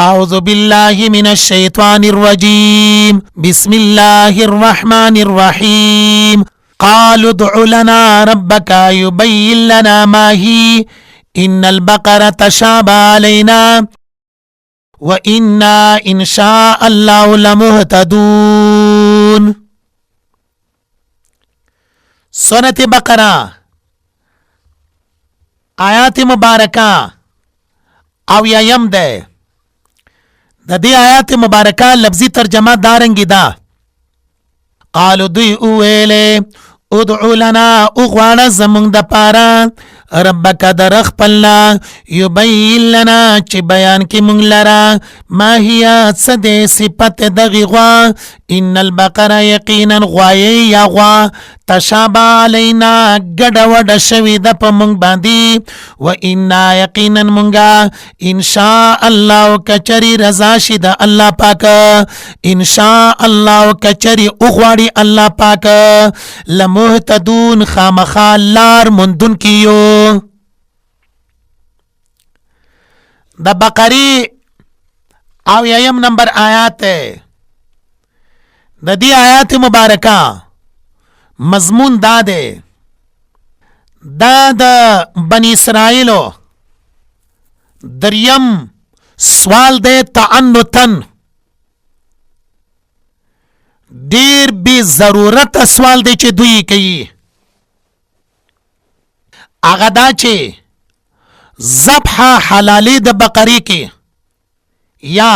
أعوذ بالله من الشيطان الرجيم بسم الله الرحمن الرحيم قالوا ادع لنا ربك يبين لنا ما هي إن البقرة تشابه علينا وإنا إن شاء الله لمهتدون. سورة بقرة آیات مبارکہ او یم ده. د دې آیات مبارکه لفظي ترجمه دارنګي ده. قالو دوی اویلې ادعو لنا اغواړه زمونږ د پاره ربک در خپلنا یبین لنا چې بیان کې مونږ لره ما هي څه د صفت دغې غوا ان البقره یقینا غوایې یا غوا تشابه علینا ګډه وډه شوې ده په مونږ باندې و انا یقینا مونږه انشاء الله کچري رضا شي د الله پاک انشاء الله کچري اغواړي الله پاک لمهتدون خامخا لار مندون کیو. د بقری او یم نمبر آیات د دې آیات مبارکه مضمون دا ده دا د بنی اسرائیلو دریم سوال ده تعنتن دیر بی ضرورت سوال ده چې دوی کوي هغه دا چې ذبح حلالی د بقری کې یا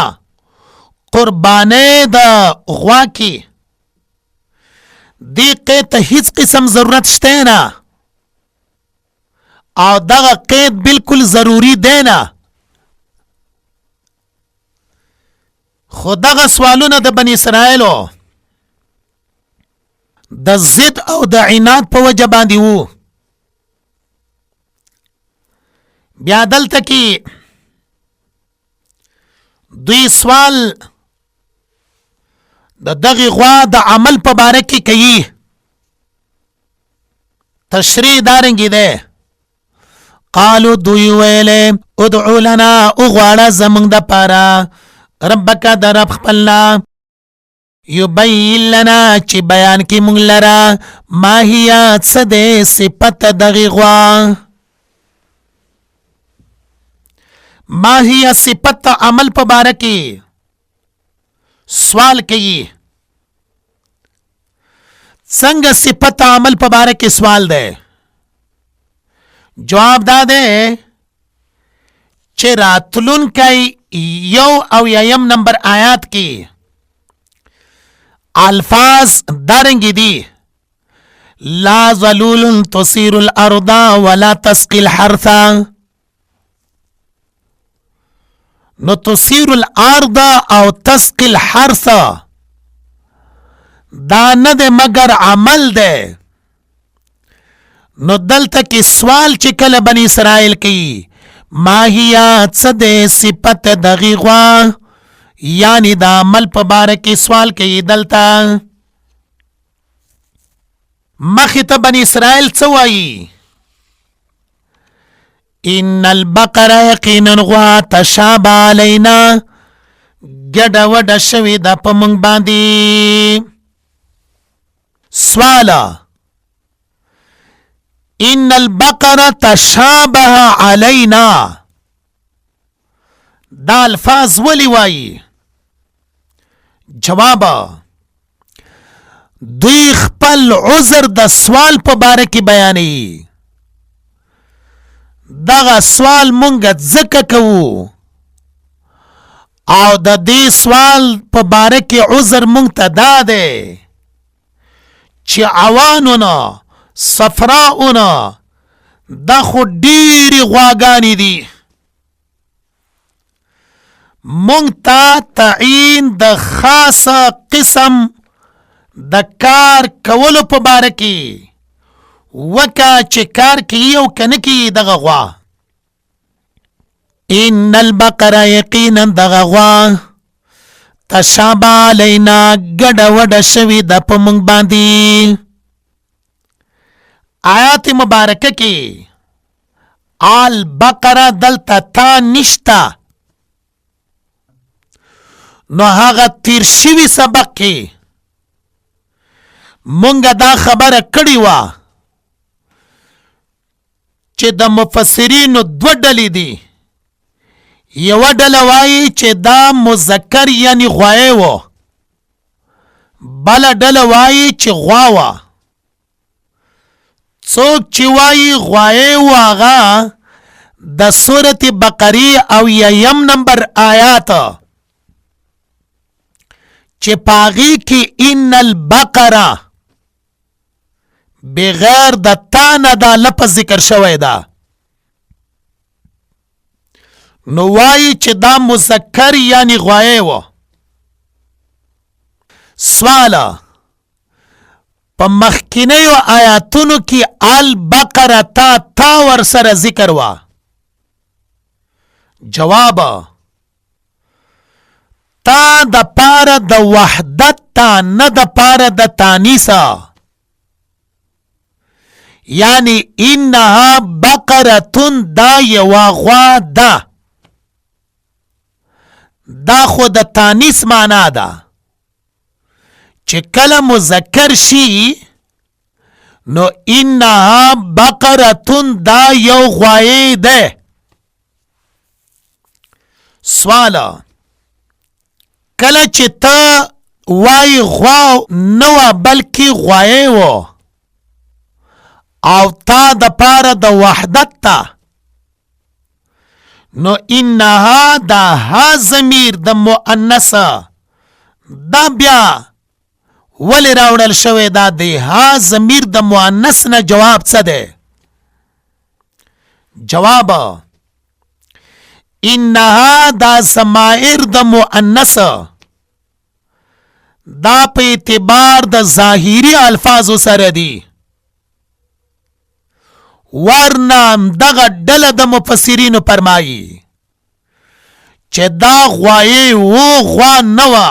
قربانه د غوا کې دی قید ته هیڅ قسم ضرورت شته نه او دغه قید بالکل ضروری دی نه. خو دغه سوالونه د بنی اسرائیلو د ضد او د عناد په وجه باندې وو. بیا دلته کې دوی سوال د دغه غوا د عمل په باره کې کوي. تشریح دارنګي ده. قالو دوی ویلې ادعو لنا اغواړه زمونږ د پاره ربک د رب خپلنا یبین لنا چې بیان کې مونږ لره ما هي څه د صفت دغه غوا ما هي صفت عمل په باره کې سوال کوي. څنګه صفت عمل په باره کې سوال ده؟ جواب دا ده چې راتلونکی یو او یم نمبر آیات کې الفاظ دارنګي دي لا ظلول تصير الارض ولا تسقي الحرث. نو تصير الارض او تسقي الحرث دا نه ده مگر عمل ده. نو دلته کې سوال چې کله بنی اسرائیل کوي ما هي څه د صفت دغې غوا یعنی د عمل په باره کې سوال کوي. دلته مخې ته بنی اسرائیل څه وایي ان البقره یقینا غوا تشابه علینا ګډه وډه شوې ده په موږ باندې. سواله ان البقره تشابه علینا دا الفاظ ولی وایي؟ جواب دوی خپل عذر د سوال په باره کې بیانوي. دغه سوال مونږ ځکه کوو او د دې سوال په باره کې عذر مونږ ته دا دی چې عوانونه صفراؤونه دا خو ډېرې غواګانې دي. مونږ ته تعیین د خاصه قسم د کار کولو په باره کې وکه چې کار کوي او که نه کوي دغه غوا. ان البقره یقینا دغه غوا تشابه علینا ګډه وډه شوې ده په مونږ باندې. آیات مبارکه کې البقره دلته تا نشته نو هغه تیر شوي سبق کې مونږ دا خبره کړې وه چې د مفسرینو دوه ډلې دي. یوه ډله وایي چې دا مذکر یعنی غوایې و، بله ډله وایي چې غوا وه. څوک چې وایي غوایې و هغه د سورة بقرې او یم نمبر آیات چې پاغي کې ان البقره بغیر د تا نه دا لفظ ذکر شوی دا، نو وایي چې دا مذکر یعنی غوایې و. سوال په مخکینیو آیاتونو کې البقره تا ور سره ذکر وا. جواب تا د پاره د وحدت تا نه د پاره د تانیسا، یعنی انها بقرتون دا یوا غوا دا، دا خو د تانیس معنا ده. چې کله مذکر شي نو انها بقرتون دا یو غوایې ده. سوال کله چې ته وای غوا نه وه بلکې غوایې و او تا د پاره د وحدت ته، نو انها دا ها ضمیر د مؤنث دا بیا ولی راوړل شوی دا دی ها ضمیر د مؤنث نه جواب څه دی؟ جواب انها دا ضمائر د مؤنث دا په اعتبار د ظاهری الفاظو سره دي، ورنه دغه ډله د مفسرینو فرمایي چې دا غوایې و غوا نه وه.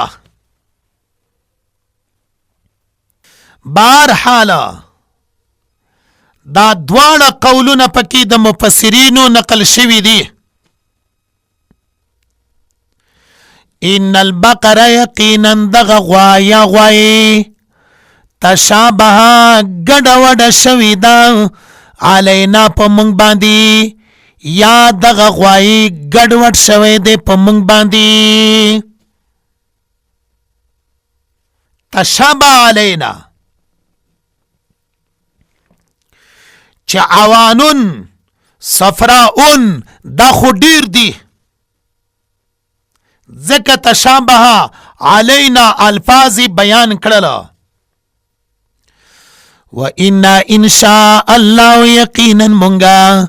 بهرحال دا دواړه قولونه پکې د مفسرینو نقل شوي دي. ان البقره یقینا دغه غوا یا غوایې تشابه ګډه وډه شوي ده علینا په مونږ باندې، یا دغه غوایې ګډوډ شوی دی په مونږ باندې. تشابه علینا چې عوانون صفراؤن دا خو ډیر دي، ځکه تشابه علینا الفاظ بیان کړله. وَإِنَّا إِنْ شَاءَ اللَّهُ يَقِينًا مونږه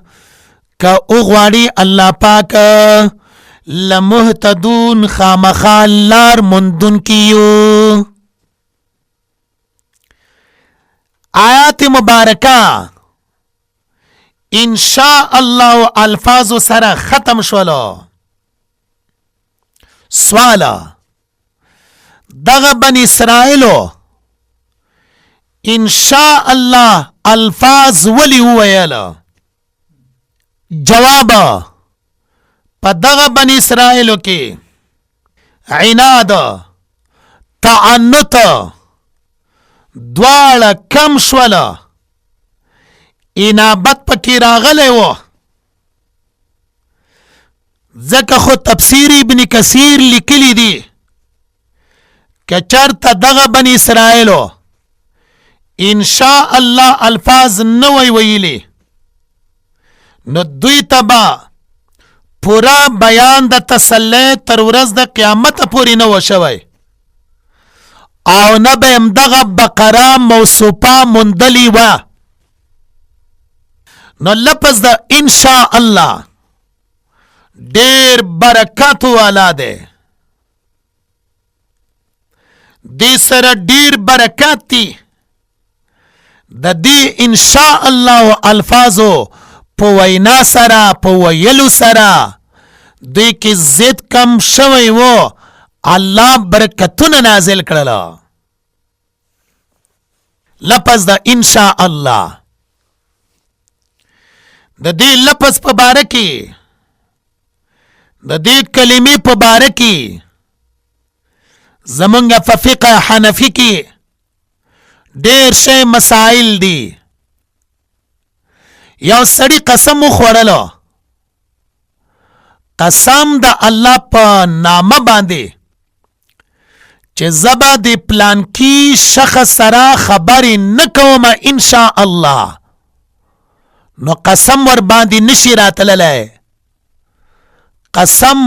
که اغواړي الله پاک لمهتدون خامخا لار مندون کیو. آیات مبارکه ان شاء الله الفاظ سره ختم شولو. سوال دغه بنی اسرائیلو ان شاء الله الفاظ ولی ویلا؟ جواب په دغه بنی اسرائیلو کې عناد تعنت دواړه کم شوله، انابت پکې راغلی و. ځکه خو تفسیر ابن کثیر لیکلی دی که چرته دغه بنی اسرائیلو ان شاء الله الفاظ نه وی ویلی نو دوی ته به پورا بیان د تسلی تر ورځ د قیامت پورې نه و شوی او نه به هم دغه بقره موصوفه موندلی وه. نو لفظ د ان شاء الله ډیر برکات والا دی، دې سره ډیر برکات دي. د دې ان شاء الله الفاظو په وینا سره په ویلو سره دوی کې زید کم شوی و، الله برکتونه نازل کړل. لفظ د ان شاء الله د دې لفظ په باره کې د دې کلمې په باره کې زمونږ په فقه حنفي کې ډېر شی مسائل دي. یو سړي قسم وخوړلو، قسم د الله په نامه باندې چې زبا د پلانکی شخص سره خبرې نه کوم ان شاء الله، نو قسم ور باندې نشي راتللی، قسم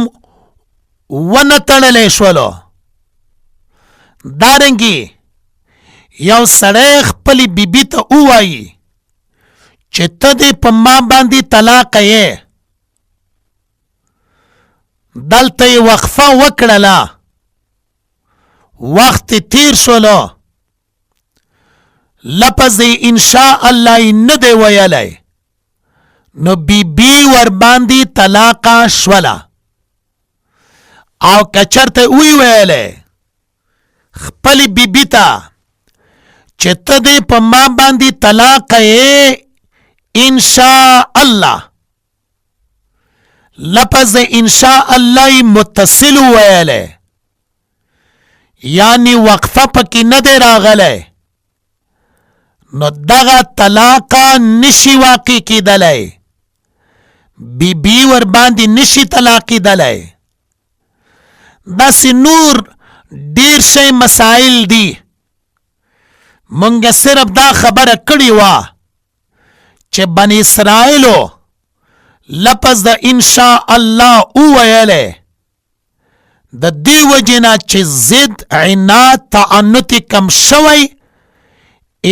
ونه تړلی شولو. دارنګي یو سړی خپلې بیبي ته ووایي چې ته دې په ما باندې طلاق یې، دلته یې وقفه وکړله، وخت تیر شولو، لفظ ان شاء الله یې نه دی ویلی، نو بیبي ور باندې طلاقه شوله. او که چېرته وی ویلی خپلې بیبي ته چې ته دې په ما باندې طلاق یې ان شاء الله، لفظ ان شاء الله متصل ویلی، یعنی وقفه پکې نه دی راغلی، نو دغه طلاق نشي واقع کېدلی، بیبي ور باندې نشي طلاقېدلی. داسې نور ډېر شی مسائل دي. مونږ صرف دا خبره کړې وه چې بني اسرائیلو لفظ د ان شاء الله وویلی، د دې وجې نه چې ضد عناد تعنت کم شوی،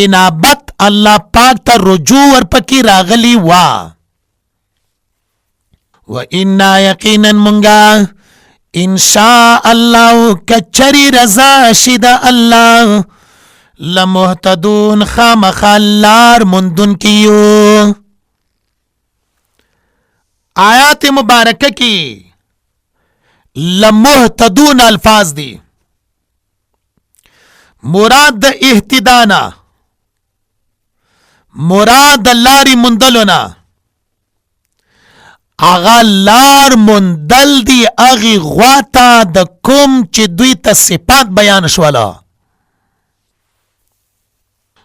انابت الله پاک ته رجوع ورپکې راغلی وه. و انا یقینا مونږه ان شاء الله کچری رضا شد الله لمهتدون خامخا لار مندون کیو. آیات مبارکه کی لمهتدون الفاظ دی، مراد د اهتدانا، مراد لاری مندلونا، اغا لار مندل دی اغی غواتا د کوم چې دوی ته صفات بیان شولا.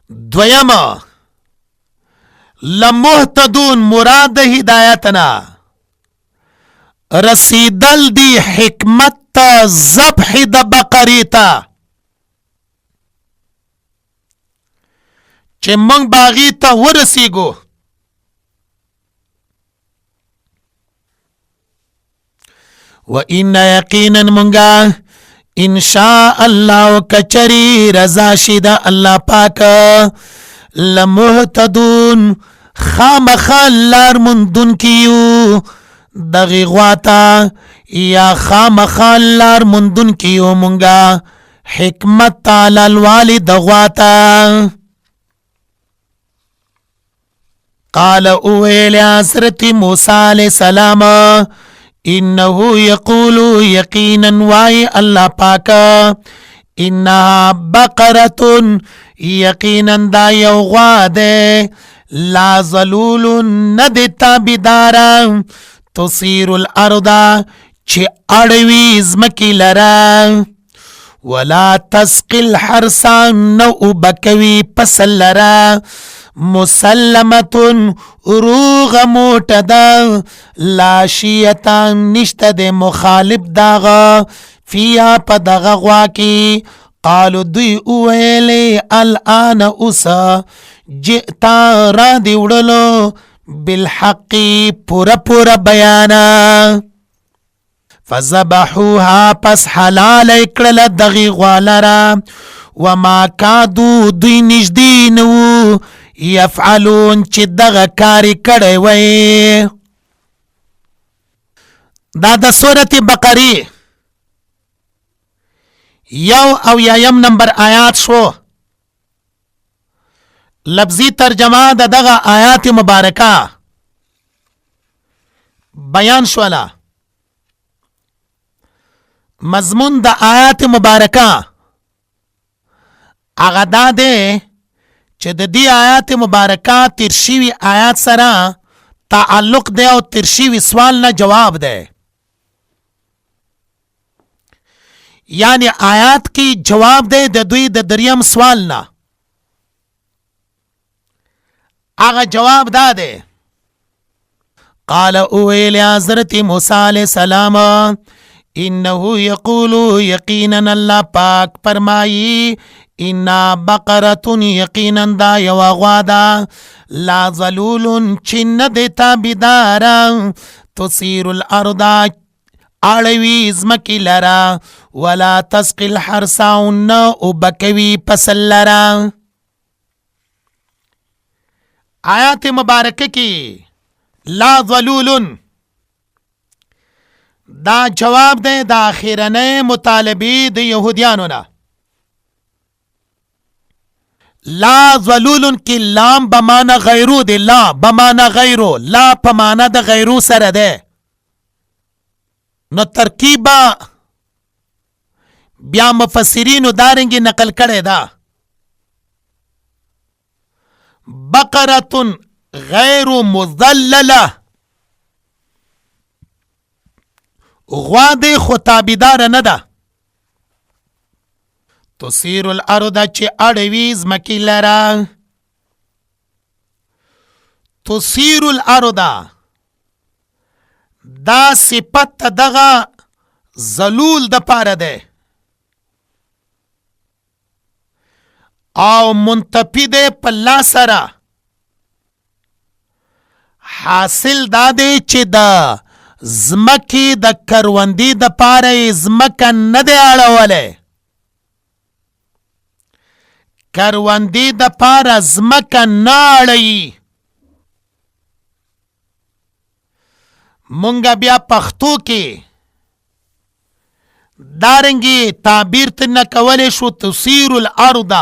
دویما لمهتدون مراد هدایتنا، رسیدل دی حکمت تا ذبح د بقری تا چې موږ باغی ته ورسیږو. و ان یقینا مونږه ان شاء الله کچری رضا شید الله پاک لمهتدون خامخا لار مندون کیو دغی غواتا یا خامخا لار مندون کیو مونږه حکمت تعالی الوالد غواتا. قال اویل حضرت موسی علیہ السلام انه یقول یقینا وای اللہ پاک انها بقرة یقینا دا یو غوا دے لا ظلول ند تابدارا تصیر الارض چه اڑوی زمکی لرا ولا تسقی الحرسا نو بکوی پسل لرا مسلمتن روغ موٹدا لا شیطان نشت دے مخالب داغا فیا پا داغا غواکی. قالو دوی اویلی الان اسا جئتا را دیوڑلو بالحقی پورا پورا بیانا. فزبحوها پس حلال اکڑل دغی غوالرا وما کادو دوی نجدینو یفعلون چی دغا کاری کڑی وی. دا دا سورت بقری یو او یایم نمبر آیات شو. لفظی ترجمہ دا دغا آیات مبارکہ بیان شولا. مضمون دا آیات مبارکہ اغا دا دے چې د دې آیات مبارکه تیر شوي آیات سره تعلق دی او تیر شوي سوال نه جواب دی. یعنی آیات کی جواب دے د دوی د دریم سوال نه. هغه جواب دا دے قال اویل حضرت موسی علیہ السلام انه یقول یقینا اللہ پاک فرمائی انا بقرۃ یقینا دا یو غوادا لا ظلول چن دیتا بدارا تصیر الارض اړوي زمکی لرا ولا تسقي الحرث او بکوي فصل لرا. آیات مبارکه کی لا ظلول دا جواب دے دا اخیرنه مطالبی د یهودیانو نه. لا ظلول کی لام بمانا غیرو دی، لا بمانا غیرو، لا پمانا د غیرو سره ده. نو ترکیبا بیا مفسرینو دارنگی نقل کرے دا بقرۃ غیر مذللہ غوا دے خطابدار ندا تسیر الارض چی اڑویز مکی لرا تسیر الارض دا صفت دغا ظلول د پاره ده او منتفی ده پلا سرا حاصل دا ده چه دا زمکی د کروندی د پاره زمکا نده اڑواله کروندی د پاره زمکا ناڑی. مونگا بیا پختو کی دارنگی تعبیر تنہ کولی شو تسیر الارض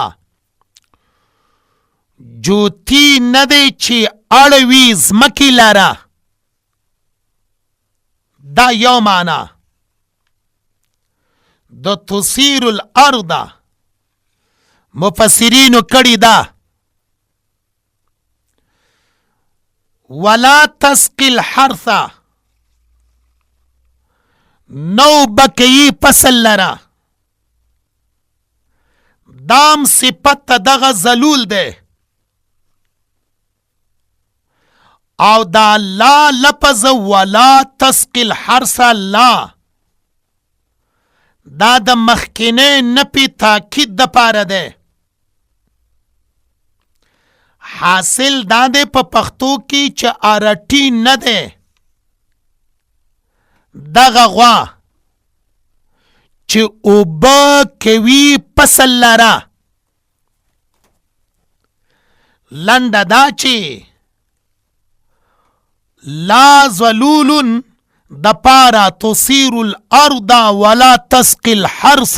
جوتی ندے چی اڑویز مکی لارا دا یو مانا دا تسیر الارض مفسرینو کڑی دا ولا تسقی الحرث نو بکی فصل لرا دام صفت دغه ظلول ده او دا لا لفظ ولا تسقی الحرث لا دا د مخکنه نپی تاکید د پاره ده. حاصل دا ده په پښتو کې چې ارټی نه ده دغه غوا چې اوبه کوي فصل لرا لنډه دا چې لا ظلول د پارا تصیر الارض ولا تسقی الحرث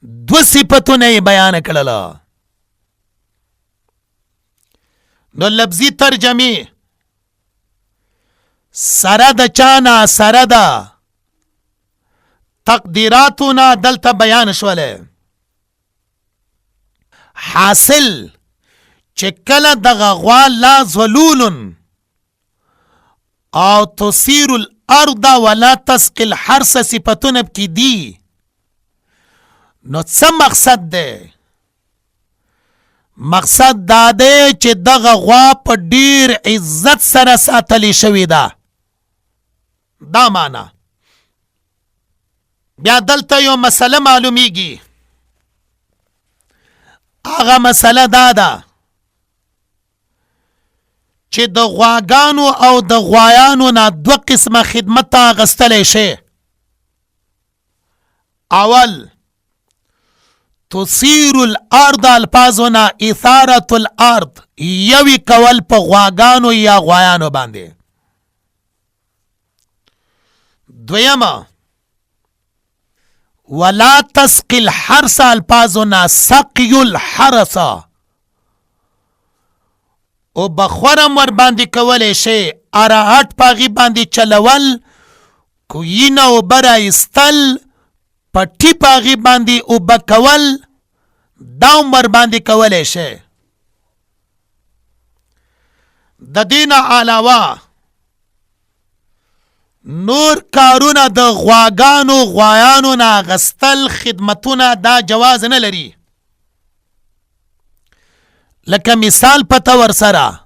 دو صفتونه بیان کړل. نو لفظی ترجمه سره د چانا سره د تقدیراتنا دلته بیان شوله. حاصل چې کله دغه غوا لا ظلول او تسیر الارض ولا تسقی الحرث صفتونه کی دی نو څه مقصد ده؟ مقصد دا ده چې دغه غوا په ډیر عزت سره ساتلی شوی ده. دا معنا بیا دلته یو مسله معلومیږي. هغه مسله دا ده چې د غواګانو او د غوایانو نه دو قسمه خدمت اخیستلی شي. اول تسیر الارض الفاظنا اثارت الارض یوی کول په غواګانو یا غوایانو باندې. دویمه ولا تسقی الحرث الفاظنا سقی الحرث او بخورم ور باندې کولی شي اراحت پاغي باندې چلول کوینا او برا استل پټی پاغي باندې او بکول داوم ور باندې کولی شي. د دین علاوه نور کارونه د غوایانو نه غستل خدمتونه دا جواز نه لري. لکه مثال پته ورسره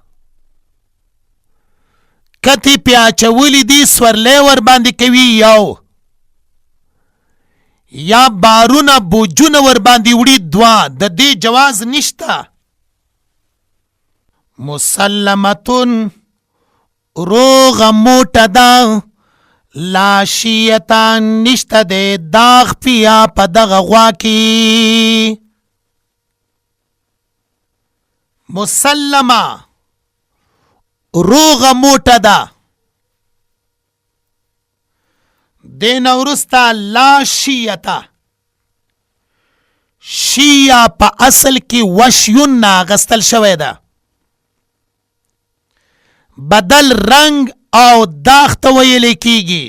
کتی پیاچولی دی سورلی ور باندې کوي یا بارونه بوجونه ور باندې وړي دوا د دې جواز نشته. مسلمتون روغ موټه ده لا شیطان نشته د داغ پیا په دغه غوا کې. مسلمه روغ موټه ده. دین ورستا لا شیعتا شیعه په اصل کې وشیون نه غستل شوی ده. بدل رنگ او داغ ته ویل کیږي.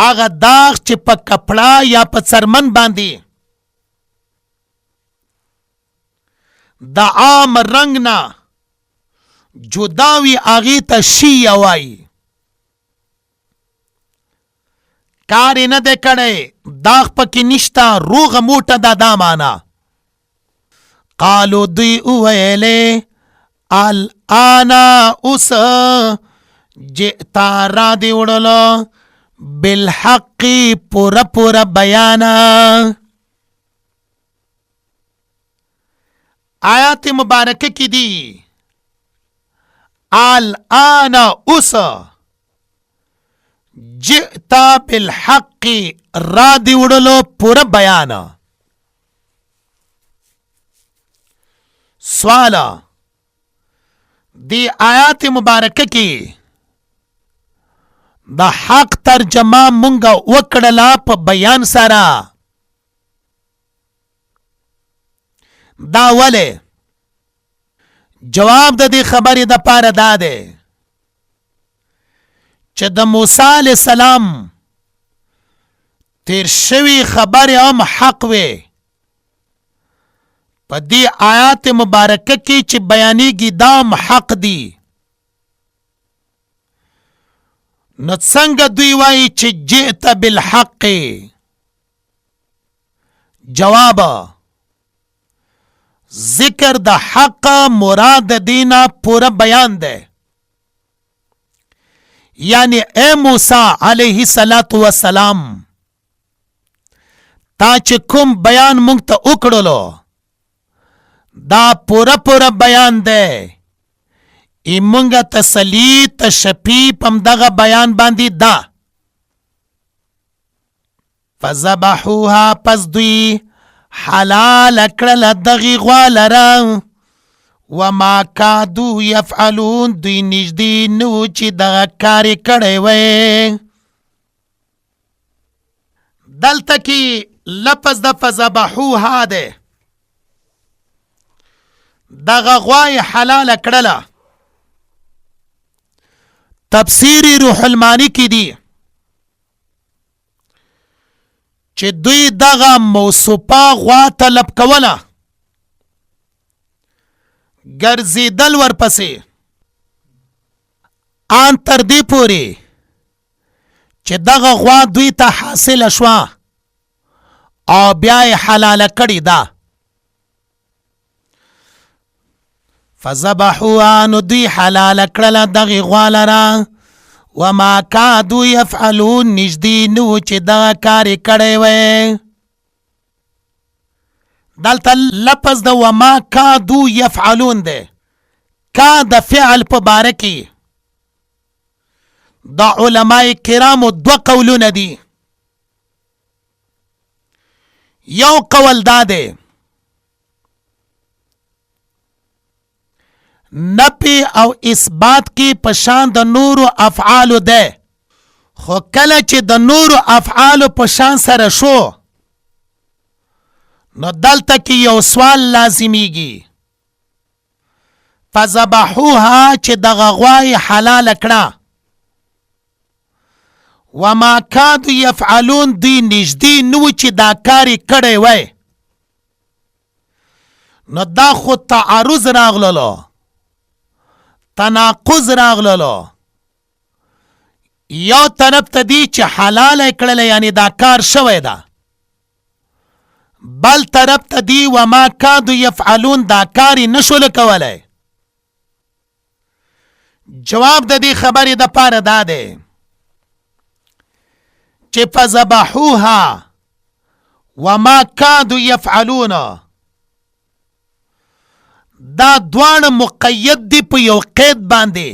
هغه داغ چې په کپڑا یا په څرمن باندې د عام رنگ نه جداوی هغې ته شیعه وایي. کار یې نه دی کړی داغ پکې نشته روغه موټه ده دا معنا. قالو دوی وویلې الانا اوس جئتا را دی وړلو بالحق پورا پورا بیانا. آیات مبارکه کی دی الانا اوس جئتا بالحق را دی وړلو پورا بیانا. سوالا دی آیات مبارکه کی د حق ترجمه مونږه وکړله په بیان سره. دا ولې جواب د دې خبرې د پاره دا دی چې د موسی علیه السلام تیر شوی خبرې هم حق وي. په دې آیات مبارکه کې چې بیانېږي دا هم حق دی. نو څنګه دوی وایي چې جئت بالحق؟ جواب ذکر د حق مراد دینا پورا بیان ده. یعنی اے موسی علیہ السلام تا چې کوم بیان مونږ ته وکړلو دا پورا پورا بیان ده. ای مونږه تسلی تشفی پم دغه بیان باندې دا. فذبحوها پس دوی حلال کړل دغه غوا لره وما کادو یفعلون دوی نږدې نو چې دغه کار کړی وی. دلته کې لفظ د فذبحوها ده دغه غوا یې حلال کړله. تفسیری روح المانی کی دی چې دوی دغه موسوپا غوا طلب کوله ګرځېدل ورپسې ان تر دې پورې چې دغه غوا دوی ته حاصله شوه او بیا یې حلاله کړې ده. فذبحوها نو دوی حلاله کړله دغې غوا لره وما کادو یفعلون نږدې نه و چې دغه کار یې کړی وی. دلته لفظ د وما کادو یفعلون دی. کا د فعل په باره کې د علماء کرامو دوه قولونه دي. یو قول دا دی نپی او اثبات کی پشان د نورو افعالو ده. خو کله چې د نورو افعالو پشان سره شو نو دلته کې یو سوال لازمیږي. فذبحوها چې دغه غوا یې حلاله کړه وما کادو یفعلون دوی نږدې نه و چې دا کار یې کړی وی. نو دا خو تعارض راغللو تناقض راغللو. یو طرف ته دی چې حلال کړل یعنی دا کار شوی دا، بل طرف ته دی وما کادو یفعلون دا کاری نشول کولای. جواب د دې خبرې د پاره دا دی چې فذبحوها وما کادو یفعلون دا دوان مقید دی په یو قید باندې،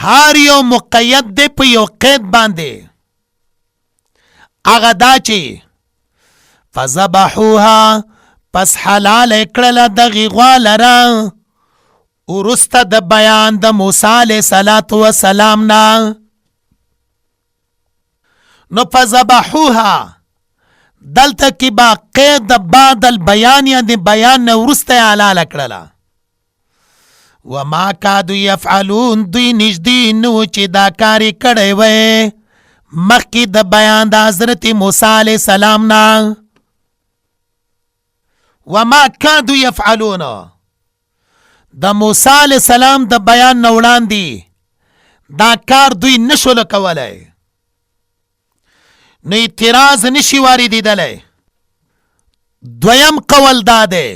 هر یو مقید دی په یو قید باندې. هغه دا چې فذبحوها پس حلال کړل دغه غوا لره وروسته د بیان د موسی علیه السلام نه. نو فذبحوها دلته کې با قید بعد البیان یعنی بیان نه وروسته حلال کړله. وما کادو یفعلون دوی نږدې نو چې دا کاری کړی وی مخکې د بیان د حضرت موسی علیه السلام نه. وما کادو یفعلون د موسی علیه السلام د بیان نه وړاندې دا کار دوی نشول کولای. نو اعتراض نشي واردېدلی. دویم قول دا دی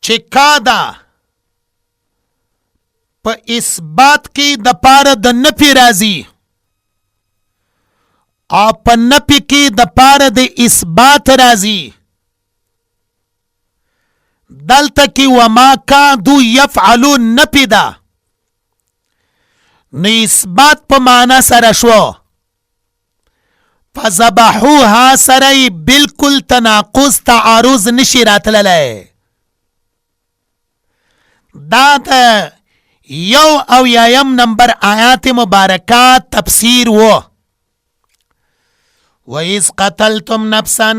چې کادا په اثبات کې د پاره د نفي راځي او په نفي کې د پاره د اثبات راځي. دلته کې وما کادو یفعلون نفي ده، نو اثبات په معنا سره شو. فذبحوها سره بالکل تناقض تعارض نشي راتللی. دا د یو او یایم نمبر آیات مبارکه تفسیر و. وَإِذْ قَتَلْتُمْ نَفْسًا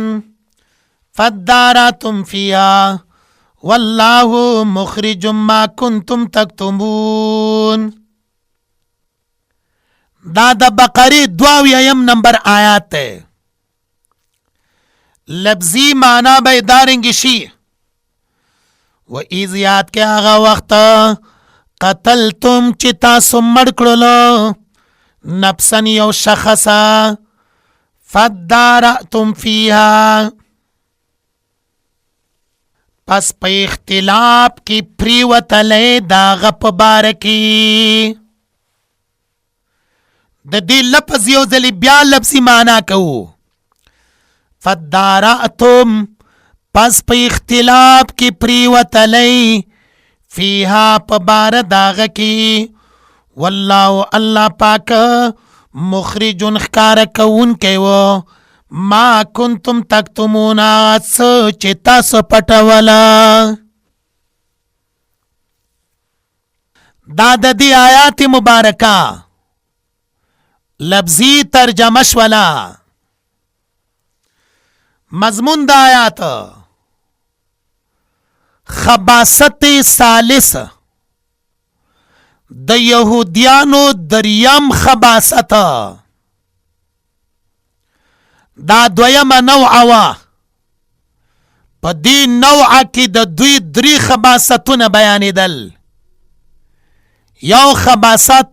فَادَّارَأْتُمْ فِيهَا وَاللَّهُ مُخْرِجٌ مَا كُنْتُمْ تَكْتُمُونَ. دا د بقره 22 نمبر آیات ہے. لفظی معنی به دارنگی شی. و ایز یاد کے آغا وقت قتلتم چی تاسو مړ کړلو نفسن یو شخصا فدارأتم فیها پس په اختلاف کی پریوتلی دا غپ بارکی. د دې لفظ یو ځلې بیا لفظي معنا کوو. فدارأتم پس په اختلاف کې پریوتلی فیها په بار داغه کې والله الله پاک مخرجون ښکاره کوونکی و ما کنتم تکتمون څه چې تاسو پټوله. دا د دې آیات مبارکه لفظی ترجمه شولا. مضمون دا آیات خباست ثالث د یهودیانو دریم خباست دا دویم نوع وا. په دې نوع کې د دوی درې خباستونه بیانېدل. یو خباست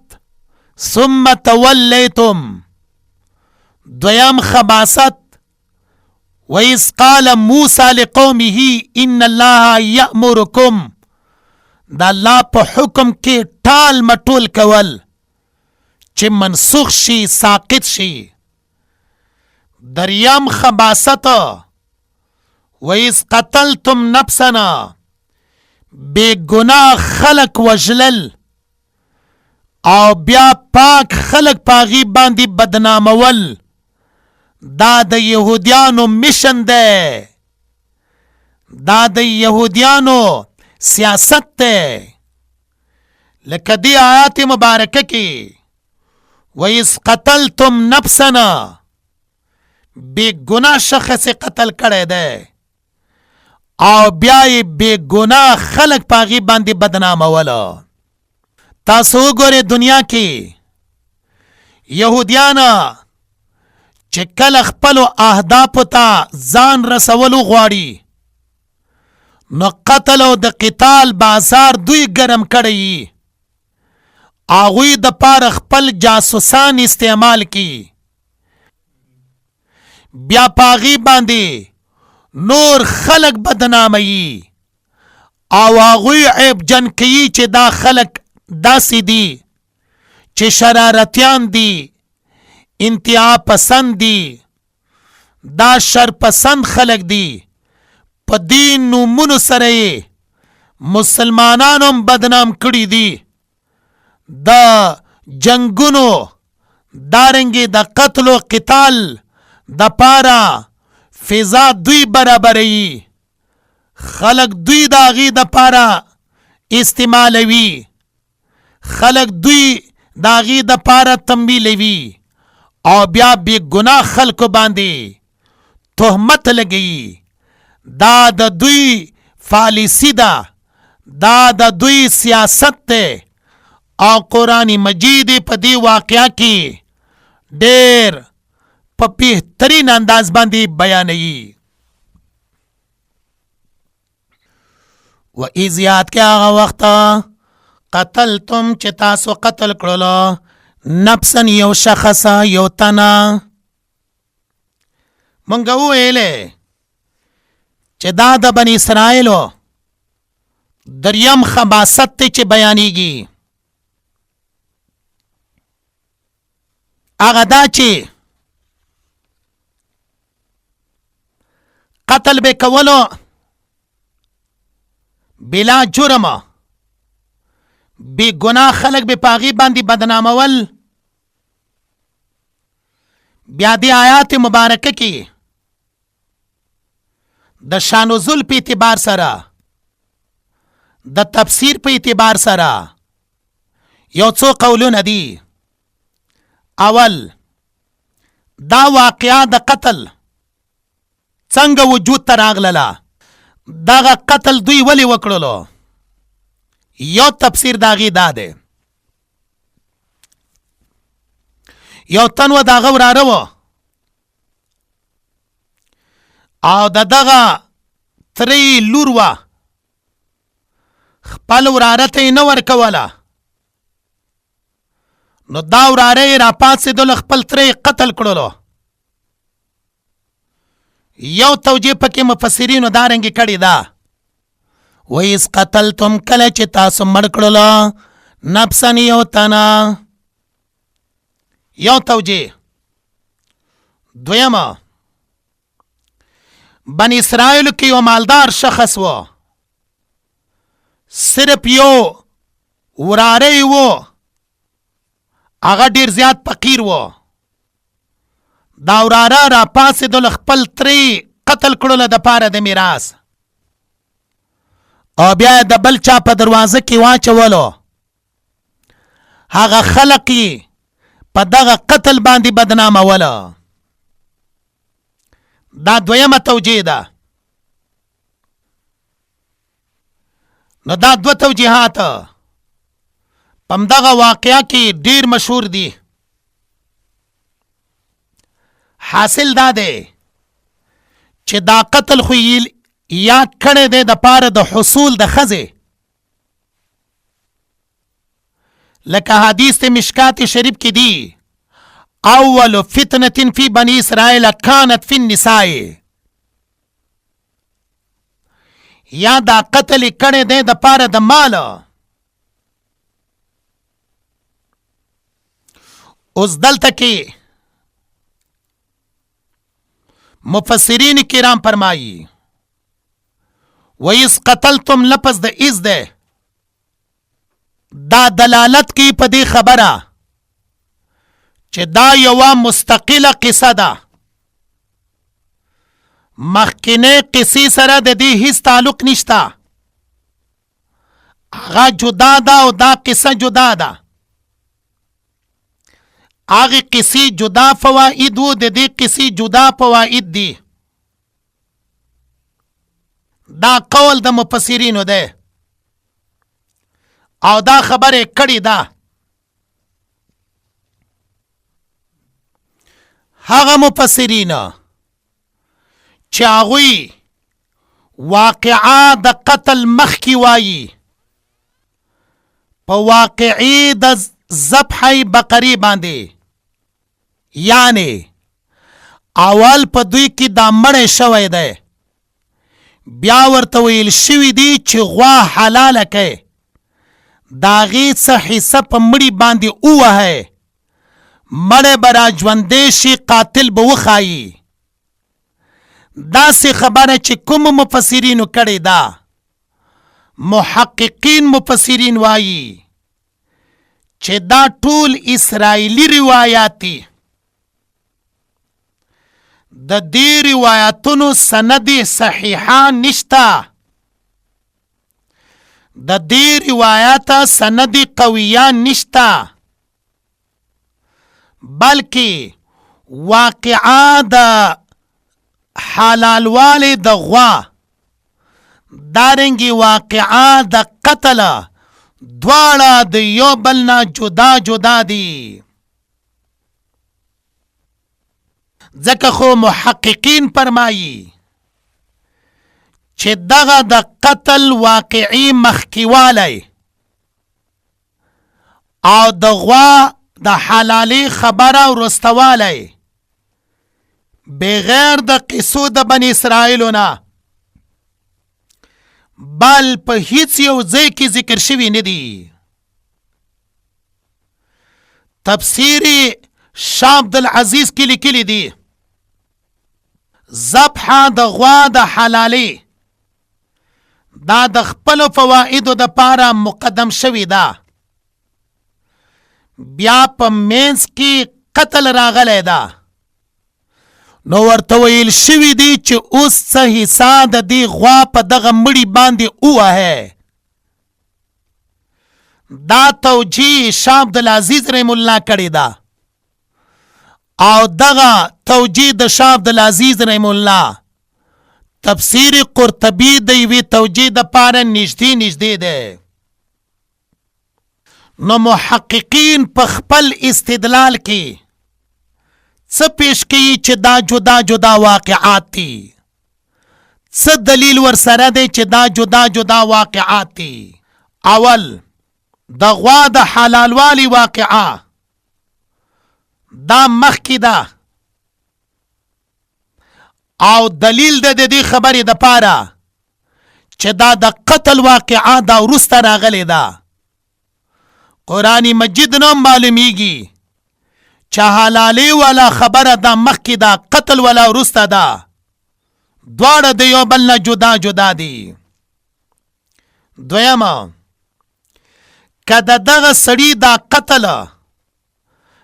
ثم تولیتم، دویم خباست وَإِذْ قَالَ مُوسَى لِقَوْمِهِ إِنَّ اللَّهَ يَأْمُرُكُمْ دا الله په حکم کې ټال مټول کول چې منسوخ شي ساقط شي. دریم خباست وَإِذْ قَتَلْتُمْ نَفْسًا بے گناه خلق وجلل او بیا پاک خلق پاغي باندې بدنامول. دا د یهودیانو میشن ده، دا د یهودیانو سیاست ده. لکه دی آیات مبارکه کې وَإِذْ قَتَلْتُمْ نَفْسًا بے گناه شخص قتل کړی ده او بیا یې بے گناه خلق پاغي باندې بدنامول. تاسو وګورئ دنیا کې یهودیان چې کله خپلو اهدافو ته ځان رسولو غواړي نو قتل او د قتال بازار دوی ګرم کړی هغوی د پاره خپل جاسوسان استعمال کی، بیا پاغي باندې نور خلق بدنامي او هغوی عیب جن کوي چې دا خلق داسې دي چې شرارتیان دي، انتها پسند دي، دا شرپسند خلق دي. په دین نومونو سره یې مسلمانانو هم بدنام کړي دي. د جنگونو دارنګې د قتل و قتال د پاره فضا دوی برابروي، خلق دوی د هغې د پاره استعمالوي، خلق دوی د هغې د پاره تمویلوي او بیا بې ګناه خلکو باندې تهمت لګوي. دا د دوی فالسی ده، دا د دوی سیاست ده او قرآن مجید په دې واقعه کې ډېر په بهترین انداز باندې بیانوي. و اذ یاد کې هغه وخت قتلتم چې تاسو قتل کړلو نفسا یو شخص یو تنه. مونږ وویلې چې دا د بني اسرائیلو دریم خباست ته چې بیانېږي هغه دا چې قتل به کولو بلا جرم، بے گناہ خلق به پاغي باندې بدنامول. بیا دی آیات مبارکه کې د شان نزول په اعتبار سره، د تفسیر په اعتبار سره یو څو قولونه دي. اول، دا واقعا د قتل څنګه وجود ته راغله، دغه قتل دوی ولی وکړلو. یو تفسیر داغي دا ده، یو تن و داغه وراره و او دغه تری لور و، خپل وراره ته نه ورکوله. نو دا وراره را پاتېدل، خپل تری قتل کړلو. یو توجیه پکې مفسرینو دارنګې کړې ده، وَإِذْ قَتَلْتُمْ کله چې تاسو مړ کړلو نفسا یو تنه. یو توجیه. دویمه، بني اسرائیل کې یو مالدار شخص و، صرف یو وراره و، هغه ډیر زیات فقیر و. دا وراره را پاسېدل، خپل ترې قتل کړلو د پاره د میراث، او بیا د بل چا په دروازه کې واچولو. هغه خلق یې په دغه قتل باندې بدناموله. دا دویمه توجیه ده. نو دا دو توجیهات په همدغه واقعه کې ډیر مشهور دي. حاصل دا دی چې دا قتل خو یا کړی دی د پاره د حصول د ښځې، لکه حدیث مشکات شریف کې دی، اول فتنة فی بنی اسرائیل کانت فی النساء. یا دا قتل کړی دی د پاره د مال. اوس دلته کې مفسرین کرام فرمایي وَإِذْ قَتَلْتُمْ لفظ د اذ ده، دا دلالت کی په دې خبره چې دا یوه مستقله قصه ده، مخکینه قصې سره د دې هیڅ تعلق نشته. هغه جدا ده او دا قصه جدا ده. هغه قصې جدا فواید و، د دې قصې جدا فواید دي. دا قول د مفسرینو ده او دا خبره کړي ده. هغه مفسرین چې هغوی واقعا د قتل مخکې وایي، په واقعي د ذبح بقری باندې، یعنی اول په دوی کې دا مړی شوی دی، بیا ورته ویل شوي دي چې غوا حلاله کړئ، د هغې څه حصه په مړي باندې ووهئ، مړی به را ژوندی شي، قاتل به وښایي. داسې خبره چې کومو مفسرینو کړې ده، محققین مفسرین وایي چې دا ټول اسرائیلی روایات دي. د دې روایتونو سند صحیحه نشته، د دې روایت سند قویه نشته، بلکې واقعا د حلالوالی د غوا دارنګې واقعا د قتل دواړه د یو بل نه جدا جدا دي. ځکه خو محققین فرمایي چې دغه د قتل واقعي مخکیوالی او د غوا د حلالي خبره ورستوالی بغیر د قصو د بني اسرائیلو نه بل په هیڅ یو ځای کې ذکر شوي نه دي. تفسیر شاه عبدالعزیز کې لیکلي دي ذبح د غوا د حلالي دا د خپلو فوائدو د پاره مقدم شوي ده، بیا په منځ کې قتل راغلی ده، نو ورته ویل شوي دي چې اوس څه حصه د دې غوا په دغه مړي باندې ووهئ. دا توجیه شاه عبدالعزیز رحم الله کړې ده او دغه توجیه د شاه عبدالعزیز رحم الله تفسیر قرطبی د یوې توجیه د پاره نږدې ده. نو محققین په خپل استدلال کې څه پیش کوي چې دا جدا جدا واقعات دي، څه دلیل ورسره دی چې دا جدا جدا واقعات دي. اول د غوا د حلالوالي واقعه دا مخکې ده او دلیل د دې خبرې د پاره چې دا د قتل واقعه دا وروسته راغلی ده. قرآن مجید نه معلومیږي چې حلالي والا خبره دا مخکې ده، قتل والا وروسته ده، دواړه د یو بل نه جدا جدا دي. دویمه، که د دغه سړي دا قتل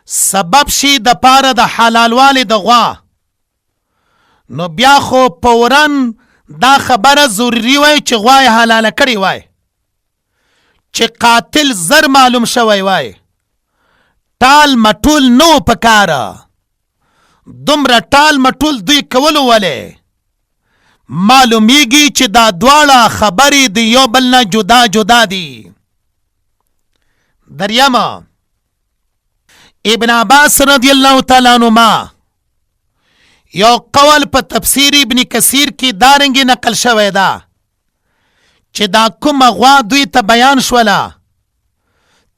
سبب شي د پاره د حلالوالي د غوا، نو بیا خو فوراً دا خبره ضروري وای چې غوا یې حلاله کړې وای، چې قاتل زر معلوم شوی وای، ټال مټول نو پکاره، دومره ټال مټول دوی کولو ولې معلومیږي چې دا دواړه خبرې د یو بل نه جدا جدا دي. دریمه، ابن عباس رضی الله تعالی عنهما یو قول په تفسیر ابن کثیر کې دارنګې نقل شوی ده چې دا کومه غوا دوی ته بیان شوله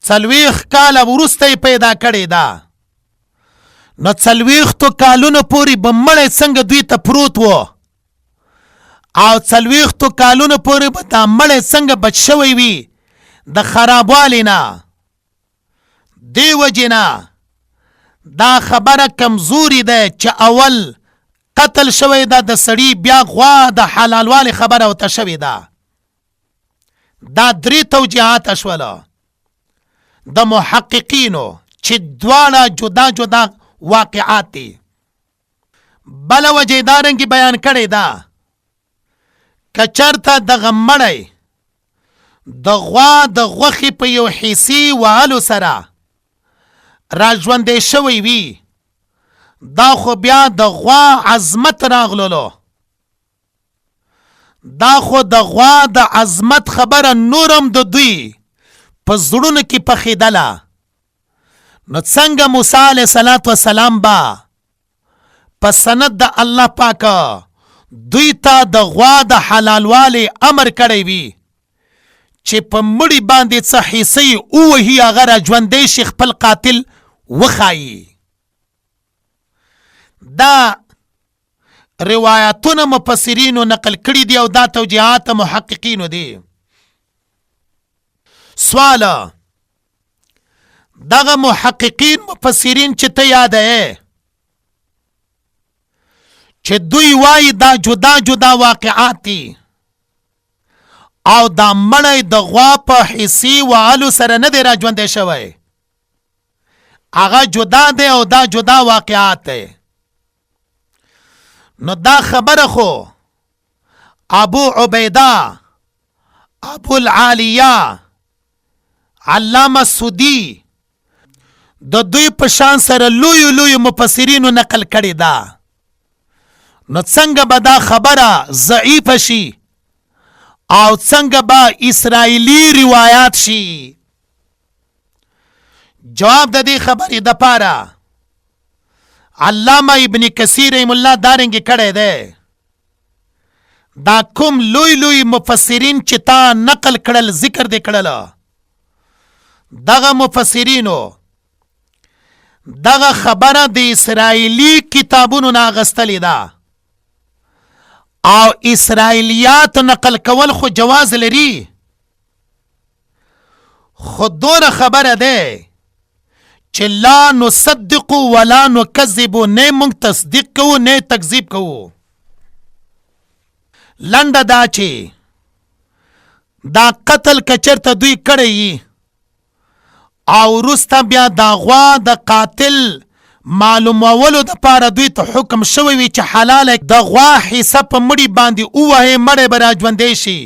40 کاله وروسته یې پیدا کړې ده، نو 40 کالونو پورې به مړی څنګه دوی ته پروت و او 40 کالونو پورې به دا مړی څنګه بچ شوی وي د خرابوالي نه. دې وجې نه دا خبره کمزوري ده چې اول قتل شوی ده د سړي، بیا غوا د حلالوالي خبره ورته شوې ده. دا 3 توجیهات شوله د محققینو چې دواړه جدا جدا واقعات دي. بل وجه دارنګې بیان کړې ده که چرته دغه مړی د غوا د غوښې په یو حصې وهلو سره را ژوندی شوی وي، دا خو بیا د غوا عظمت راغللو، دا خو د غوا د عظمت خبره نورم د دوی په زړونو کې پخېدله، نو څنګه موسی علیه السلام با په سند د الله پاکه دوی ته د غوا د حلالوالي امر کړی وي چې په مړي باندې څه حصې ووهي هغه را ژوندی شي خپل قاتل وښایي. دا روایتونه مفسرینو نقل کړي دي او دا توجیهات محققینو دي. سوال دغه محققین مفسرین چې ته یادوې چې دوی وایي دا جدا جدا واقعات دي او دا مړی د غوا په حصې وهلو سره نه دی را ژوندی شوی، هغه جدا دی او دا جدا واقعات دی. نو دا خبره خو ابو عبیده، ابو العالیه، علامه سودی د دوی په شان سره لوی مفسرینو نقل کړي ده. نو څنګه به دا خبره ضعیفه شي او څنګه به اسرائیلی روایات شي؟ جواب د دې خبرې د پاره علامه ابن کثیر رحم الله دارنګ کړی دی. دا کوم لوی مفسرین چې تا نقل کړل ذکر دې کړل، دغه مفسرینو دغه خبره د اسرائیلی کتابونو نه اخیستلې ده او اسرائیلیات نقل کول خو جواز لري، خو دوره خبره ده چې لا نصدق ولا نکذب، نه مونږ تصدیق کوو نه تکذیب کوو. لنډه دا چې دا قتل کچرته دوی کړی او وروسته بیا دا غوا د قاتل معلومولو دپاره دوی ته حکم شوی وي چې حلاله د غوا حصه په مړي باندې ووهې، مړی به را ژوندی شي.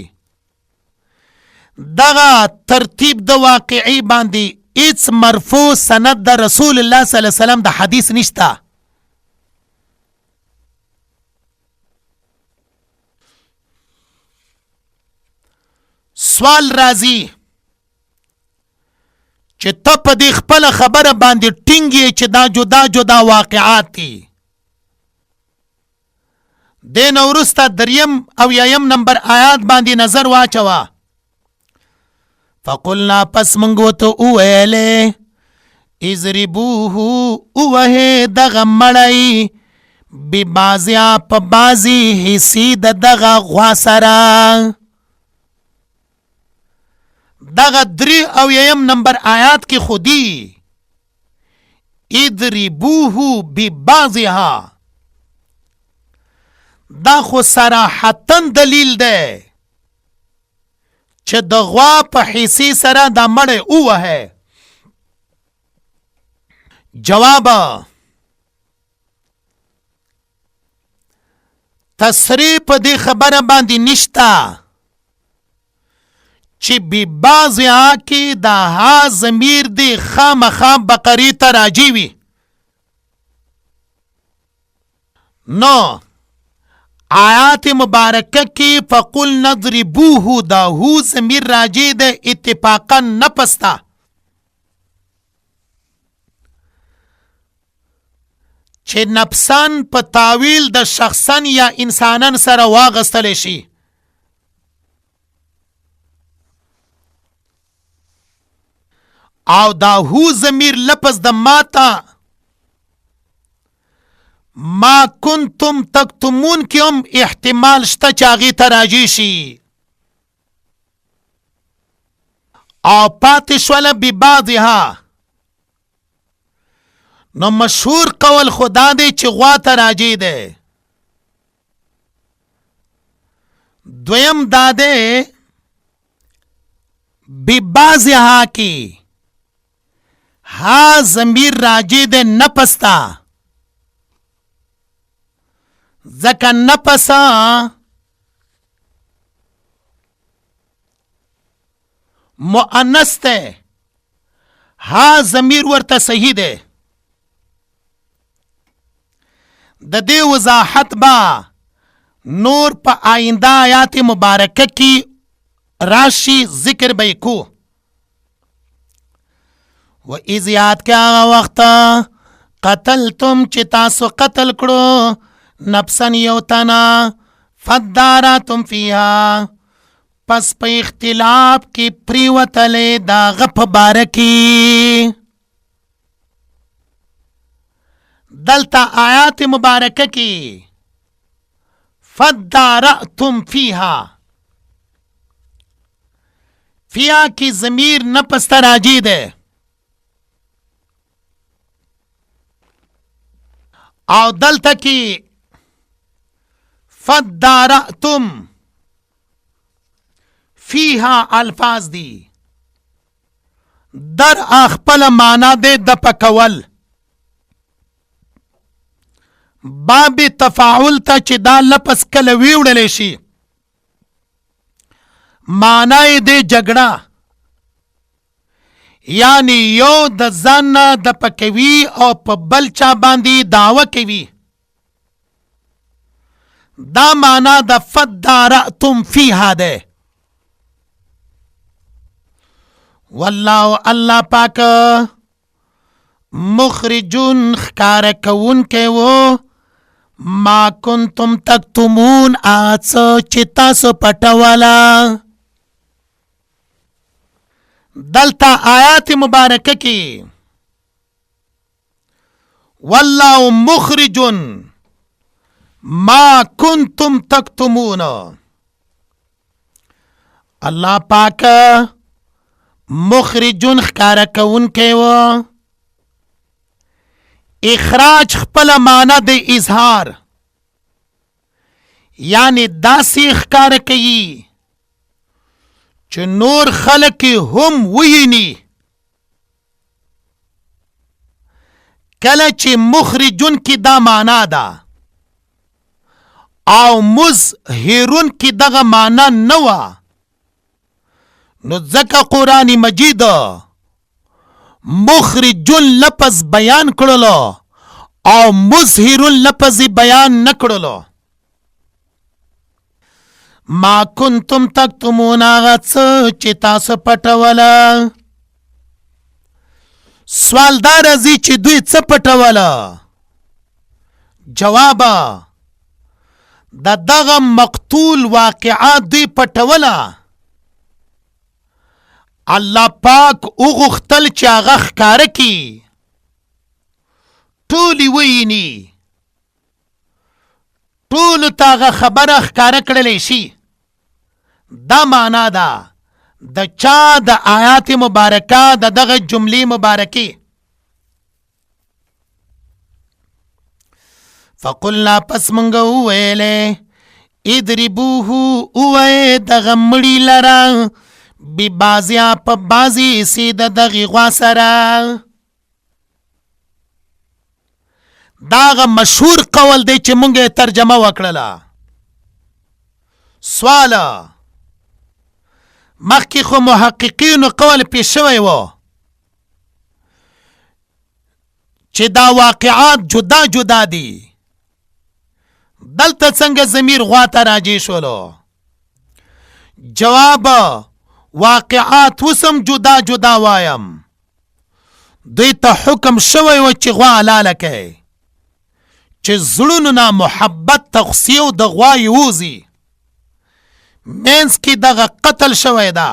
دغه ترتیب د واقعي باندې هیڅ مرفوع سند د رسول الله صلی الله علیه وسلم د حدیث نشته. سوال راځي چې ته په دې خپله خبره باندې ټینګ یې چې دا جدا جدا واقعات دي. دې نه وروسته 3 نمبر آیات باندې نظر واچوه. فقلنا پس موږ ورته وویلې اضربوه ووهې دغه مړی ببعضها په بعضې حصې د دغه غوا سره. دغه 3 نمبر آیات کې خودی اضربوه ببعضها، دا خو صراحتاً دلیل ده چې د غوا په حصې سره دا مړی ووهې. جواب تصریح په دې خبره باندې نشته چې بی بعضها کې دا ها ضمیر دی خامخا بقرې ته راجع وي. نو آیات مبارکه کې فقل نضربوه دا هو ضمیر راجع ده اتفاقا نپستا. چې نفسان په تاویل د شخصن یا انسانن سره واغستلی شي. او دا هو ضمیر لفظ د ماتا ما کنتم تکتمون کې هم احتمال شته چې هغې ته راجع شي. او پاتې شوله ببعضها. نو مشهور قول خدا دی چې غوا ته راجع دی. دویم دا دی ببعضها کې ها ضمیر راجع دی نپستا، ځکه نپسا مؤنث دی، ها ضمیر ورته صحیح دی. د دې وضاحت با نور په آئنده آیات مبارکه کې راشي، ذکر به یې کو. و اذ یاد کیا وقت قتلتم چې تاسو قتل کړو نفسن یو تنا فداراتم فیها پس په اختلاف کې پریوتلې دا غپ بارکی دلتا آیات مبارکه کی فدارأتم فیها فیا کی ضمیر نپس تراجی دے او دلتا کی فدارأتم فیها الفاظ دی در اخپل مانا دے دپکول باب تفاعل تا چې دا لپس کله ویوړلی شي معنی دې جګړه یعنی یو د ځان نه د پکوي او په بل چا باندې دعوه کوي دا معنی د فدارأتم فیها ده والله الله پاک مخرجون خکار کون کے وہ ما کنتم تکتمون آسو چتا سو پٹوالا دلتا آیات مبارکہ کی واللہ مخرجون ما کنتم تکتمون اللہ پاک مخرجون خکار کون کے وہ اخراج خپل معنا د اظهار یعنی داسې ښکار کوي چې نور خلک هم ویني کله چې مخرجون کې دا معنا ده او مظهرون کې دغه معنا نه وه نو ځکه قرآن مجید مخرجون لفظ بیان کړلو او مظهرون لفظ بیان نکړلو ما کنتم تکتمون هغه څه چې تاسو پټوله سوال دا راځي چې دوی څه پټوله جواب د دغه مقتول واقعات دوی پټوله الله پاک اوغختل چې هغه ښکاره کي ټولې ویني ټولو ته هغه خبره ښکاره کړلی شي دا معنا ده د چا د آیات مبارکه د دغه جملې مبارکې فقلنا پس مونږ وویلې اضربوه ووایې دغه مړي لره بی بازیا پا بازی سی دا دغی غوا سرا داغ مشهور قول دی چې مونږ ترجمه وکړله سوال مخکې خو محققینو قول پیش شوی و چې دا واقعات جدا جدا دي دلته څنګه ضمیر غوا ته راجع شولو جواب واقعات وسم جدا جدا وایم دوی ته حکم شوی و چې غوا حلاله کوي چې زړونو نه محبت تغسیو د غوا یوزي منځ کې دغه قتل شوی ده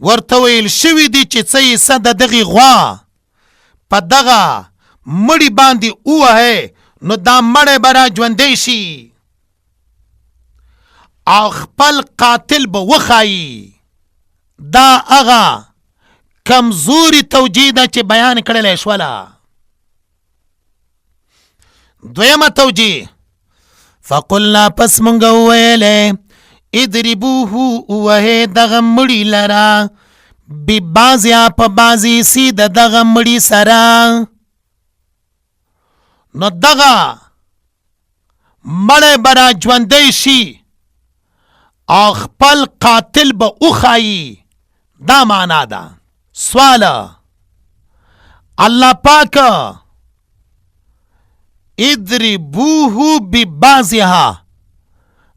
ورته ویل شوي دي چې څه حصه د دغې غوا په دغه مړي باندې ووهئ نو دا مړی به را ژوندی شي او خپل قاتل به وښایي دا هغه کمزوري توجیه ده چې بیان کړلی شوله دویمه توجیه فقلنا پس مونږ وویلې اضربوه ووهې دغه مړي لره ببعضیا په بعضې سي د دغه مړي سره نو دغه مړی به را ژوندی شي او خپل قاتل به وښایي دا معنا ده سوال الله پاک اضربوه ببعضها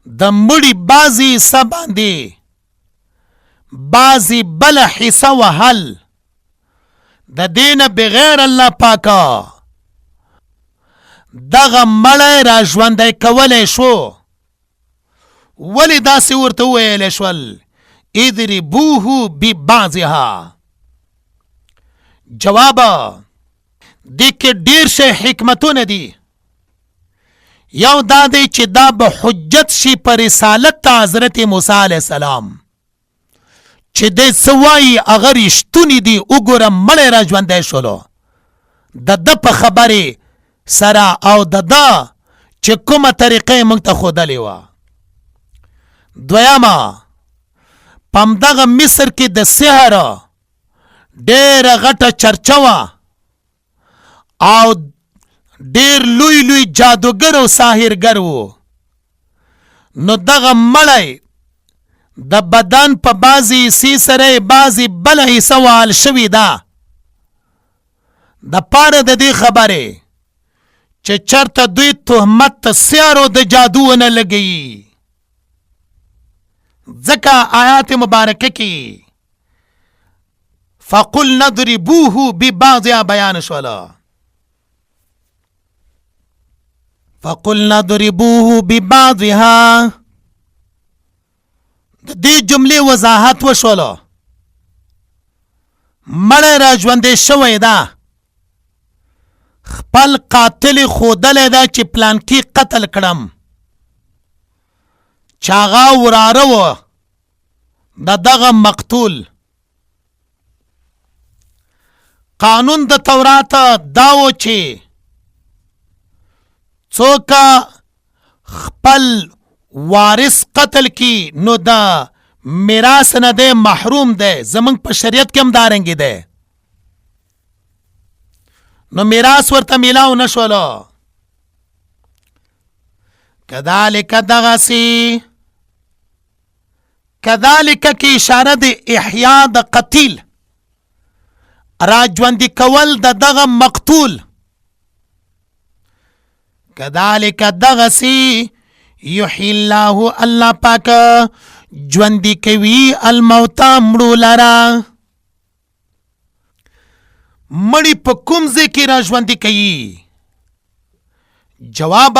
د مړي بعضې حصه باندې بعضې بله حصه وهل د دې نه بغیر الله پاکه دغه مړی را ژوندی کولی شو ولی داسې ورته وویلی شول اضربوه ببعضها. جواب دې کې ډېر شی حکمتونه دي. یو دا دی چې دا به حجت شي په رسالت ته حضرت موسی علیه السلام چې دی څه وایي هغه رښتونې دي. وګوره مړی را ژوندی شولو د ده په خبرې سره او د ده چې کومه طریقه یې موږ ته ښودلې وه. دویمه په همدغه مصر کې د سحر ډېره غټه چرچه وه او ډېر لوی لوی جادوګر او ساحرګر و. نو دغه مړی د بدن په بعضې حصې سره بعضې بله حصه وهل شوې ده د پاره د دې خبرې چې چرته دوی تهمت د سحر او د جادو ونه لګوي. ځکه آیات مبارکه کې فقل نضربوه ببعضها بیان شوله. فقل نضربوه ببعضها د دې جملې وضاحت وشوله. مړی را ژوندی شوی ده، خپل قاتل ښودلی ده چې پلانکي قتل کړم، چې هغه وراره و د دغه مقتول. قانون د تورات دا و چې څوک خپل وارث قتل کی نو دا میراث نه دی محروم دی. زمونږ په شریعت کې هم دارنګې دی. نو میراث ورته میلاو نشولو. کذالک دغسی کذالک کی اشاره د احیا د قتیل را ژوندي کول د دغه مقتول. کذالک دغسی یحیی الله الله پاک ژوندي کوي الموتا مړو لره. مړی په کوم ځای کې را ژوندي کوي؟ جواب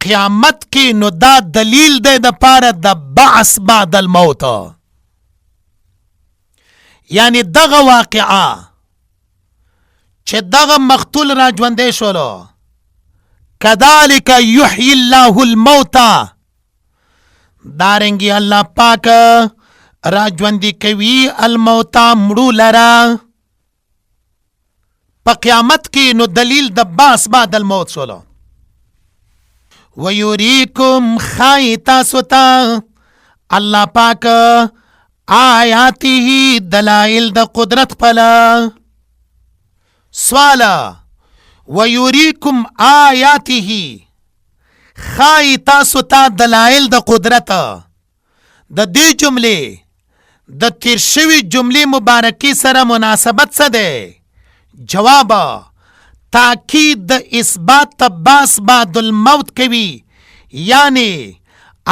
قیامت کې. نو دا دلیل دی د پاره د بعث بعد الموت. یعنی دغه واقعه چې دغه مقتول را ژوندی شولو کذالک یحیی الله الموتى دارنګي الله پاک را ژوندي کوي الموتى مړو لره په قیامت کې. نو دلیل د باس بعد الموت شولو. ویریکم خای تاسو ته الله پاک آیاته دلائل د قدرت پلا. سوالا ویریکم آیاته خای تاسو ته دلائل د قدرت. د دې جملې د تیر شوي جملې مبارکي سره مناسبت څه دی؟ جواب تاکید د اثبات باس بعد الموت کوي. یعنی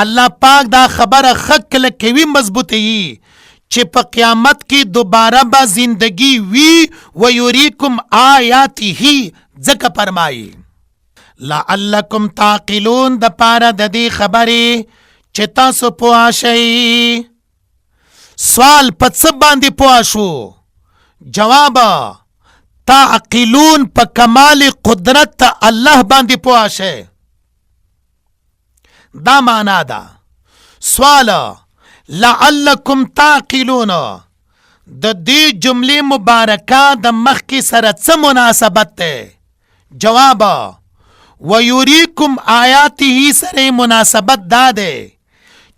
الله پاک دا خبره خکل کوي مضبوطی چې په قیامت کې دوباره به زندگی وی. ویریکم آیاته ځکه فرمایي لعلکم تعقلون د پاره د دې خبرې چې تاسو پوه شئ. سوال په څه باندې پوه شو؟ جواب تعقلون په کمال قدرت الله باندې پوه شئ. دا معنا ده. سوال لعلکم تعقلون د دې جملې مبارکه د مخکې سره څه مناسبت ده؟ جواب ویریکم آیاته سره مناسبت دا ده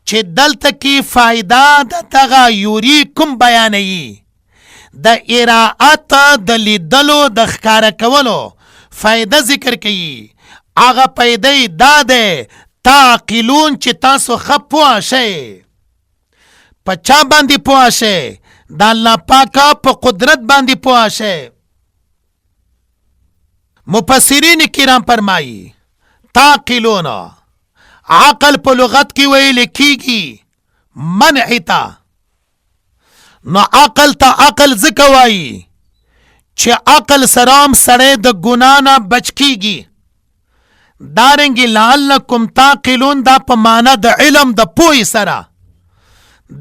چې دلته کې فائدہ د دغه یریکم بیانوي. د اراعت د لیدلو د ښکاره کولو فائدہ ذکر کوي. هغه پیدا دا ده تعقلون چې تاسو ښه پوه شئ. په چا باندې پوه شئ؟ د الله پاک په قدرت باندې پوه شئ. مفسرین کرام فرمایي تعقلون عقل په لغت کې ویل کیږي منع ته. نو عقل ته عقل ځکه وایي چې عقل سرام سړی د ګناه نه بچ کیږي. دارنګي لعلکم تعقلون دا په معنا د علم د پوهې سره،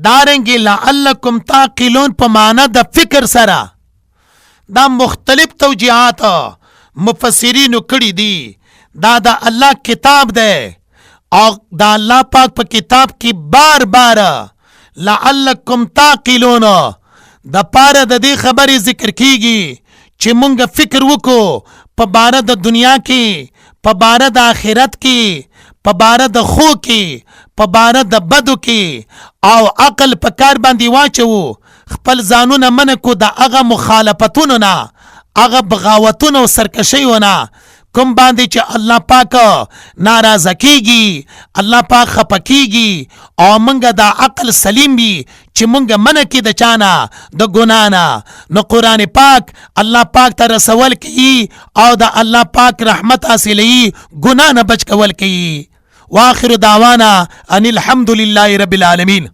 دارنګي لعلکم تعقلون په معنا د فکر سره. دا مختلف توجیهات مفسرینو کړي دي. دا د الله کتاب دی او دا الله پاک په کتاب کې بار بار لعلکم تعقلون د پاره د دې خبرې ذکر کیږي چې مونږ فکر وکړو په باره د دنیا کې، په باره د آخرت کې، په باره د خو کې، په باره د بدو کې، او عقل په کار باندې واچو، خپل ځانونه منع کو د هغه مخالفتونو نه، هغه بغاوتونو او سرکشیو نه کوم باندې چې الله پاک ناراضه کیږي، الله پاک خفه کیږي، او منګه دا عقل سلیم وي چې منګه منع کی د چانه د ګناه نه. نو قرآن پاک الله پاک ته رسول کوي او د الله پاک رحمت حاصلوي، ګناه نه بچ کول کوي. واخر دعوانا ان الحمد لله رب العالمین.